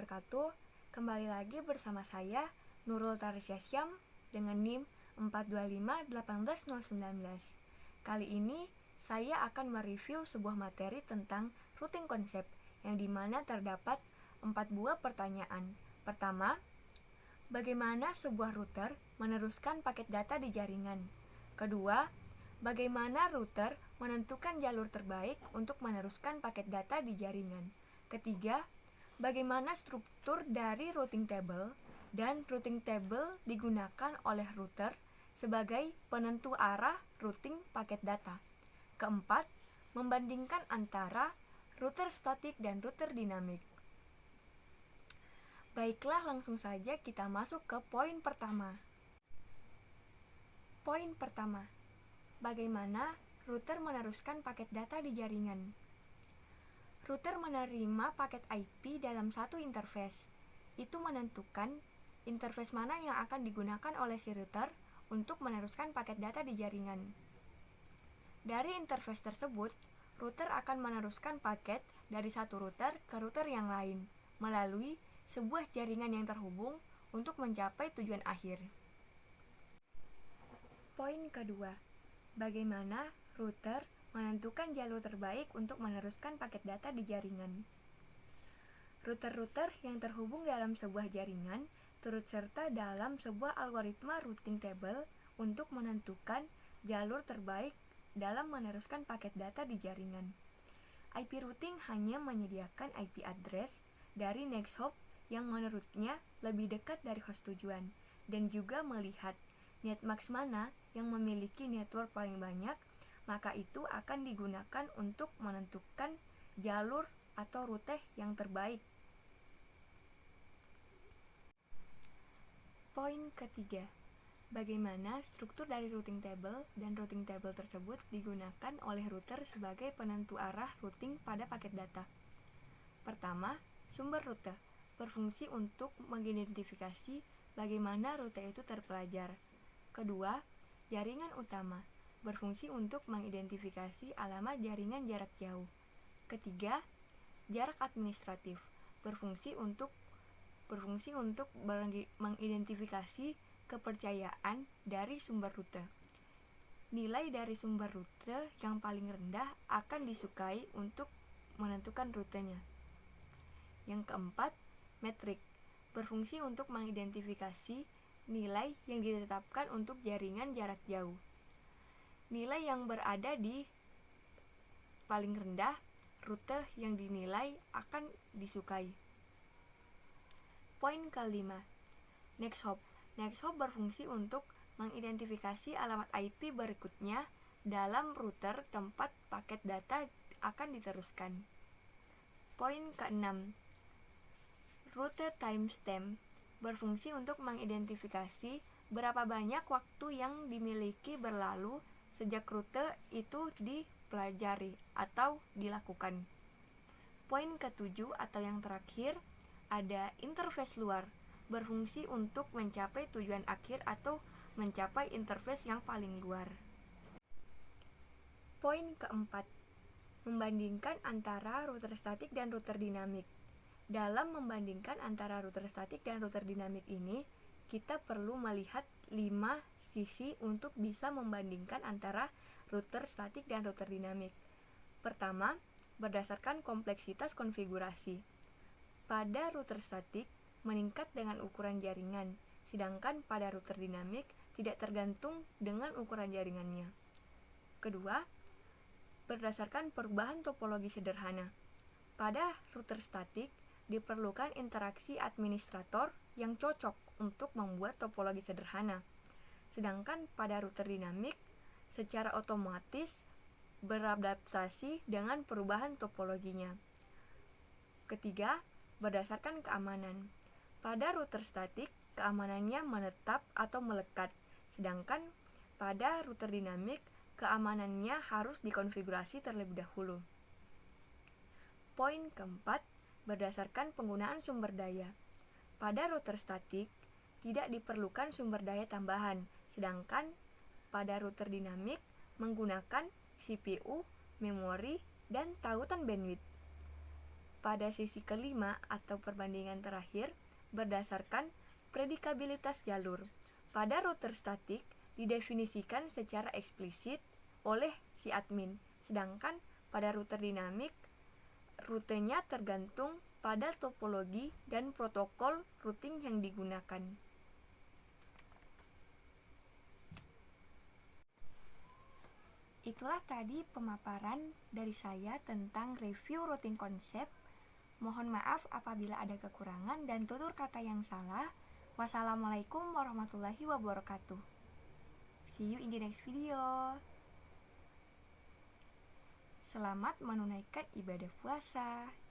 wabarakatuh. Kembali lagi bersama saya Nurul Tarisya Syam dengan NIM 425-18019. Kali ini saya akan mereview sebuah materi tentang routing concept yang dimana terdapat 4 buah pertanyaan. Pertama, bagaimana sebuah router meneruskan paket data di jaringan? Kedua, bagaimana router menentukan jalur terbaik untuk meneruskan paket data di jaringan? Ketiga, bagaimana struktur dari routing table dan routing table digunakan oleh router sebagai penentu arah routing paket data. Keempat, membandingkan antara router statik dan router dinamik. Baiklah, langsung saja kita masuk ke poin pertama. Poin pertama, bagaimana router meneruskan paket data di jaringan? Router menerima paket IP dalam satu interface. Itu menentukan interface mana yang akan digunakan oleh si router untuk meneruskan paket data di jaringan. Dari interface tersebut, router akan meneruskan paket dari satu router ke router yang lain melalui sebuah jaringan yang terhubung untuk mencapai tujuan akhir. Poin kedua, bagaimana router menentukan jalur terbaik untuk meneruskan paket data di jaringan. Router-router yang terhubung dalam sebuah jaringan turut serta dalam sebuah algoritma routing table untuk menentukan jalur terbaik dalam meneruskan paket data di jaringan. IP routing hanya menyediakan IP address dari next hop yang menurutnya lebih dekat dari host tujuan dan juga melihat netmask mana yang memiliki network paling banyak, maka itu akan digunakan untuk menentukan jalur atau rute yang terbaik. Poin ketiga, bagaimana struktur dari routing table dan routing table tersebut digunakan oleh router sebagai penentu arah routing pada paket data. Pertama, sumber rute berfungsi untuk mengidentifikasi bagaimana rute itu terpelajar. Kedua, jaringan utama berfungsi untuk mengidentifikasi alamat jaringan jarak jauh. Ketiga, jarak administratif berfungsi untuk mengidentifikasi kepercayaan dari sumber rute. Nilai dari sumber rute yang paling rendah akan disukai untuk menentukan rutenya. Yang keempat, metrik berfungsi untuk mengidentifikasi nilai yang ditetapkan untuk jaringan jarak jauh. Nilai yang berada di paling rendah, rute yang dinilai akan disukai. Poin kelima, next hop. Next hop berfungsi untuk mengidentifikasi alamat IP berikutnya dalam router tempat paket data akan diteruskan. Poin keenam, rute timestamp berfungsi untuk mengidentifikasi berapa banyak waktu yang dimiliki berlalu sejak rute itu dipelajari atau dilakukan. Poin ketujuh atau yang terakhir, ada interface luar berfungsi untuk mencapai tujuan akhir atau mencapai interface yang paling luar. Poin keempat, membandingkan antara router statik dan router dinamik. Dalam membandingkan antara router statik dan router dinamik ini, kita perlu melihat 5 sisi untuk bisa membandingkan antara router statik dan router dinamik. Pertama, berdasarkan kompleksitas konfigurasi. Pada router statik meningkat dengan ukuran jaringan, sedangkan pada router dinamik tidak tergantung dengan ukuran jaringannya. Kedua, berdasarkan perubahan topologi sederhana. Pada router statik diperlukan interaksi administrator yang cocok untuk membuat topologi sederhana. Sedangkan pada router dinamik secara otomatis beradaptasi dengan perubahan topologinya. Ketiga, berdasarkan keamanan. Pada router statik, keamanannya menetap atau melekat, sedangkan pada router dinamik, keamanannya harus dikonfigurasi terlebih dahulu. Poin keempat, berdasarkan penggunaan sumber daya. Pada router statik, tidak diperlukan sumber daya tambahan, sedangkan pada router dinamik menggunakan CPU, memori, dan tautan bandwidth. pada sisi kelima atau perbandingan terakhir berdasarkan predikabilitas jalur. Pada router statik didefinisikan secara eksplisit oleh si admin, sedangkan pada router dinamik rutenya tergantung pada topologi dan protokol routing yang digunakan. Itulah tadi pemaparan dari saya tentang review routing konsep. Mohon maaf apabila ada kekurangan dan tutur kata yang salah. Wassalamualaikum warahmatullahi wabarakatuh. See you in the next video. Selamat menunaikan ibadah puasa.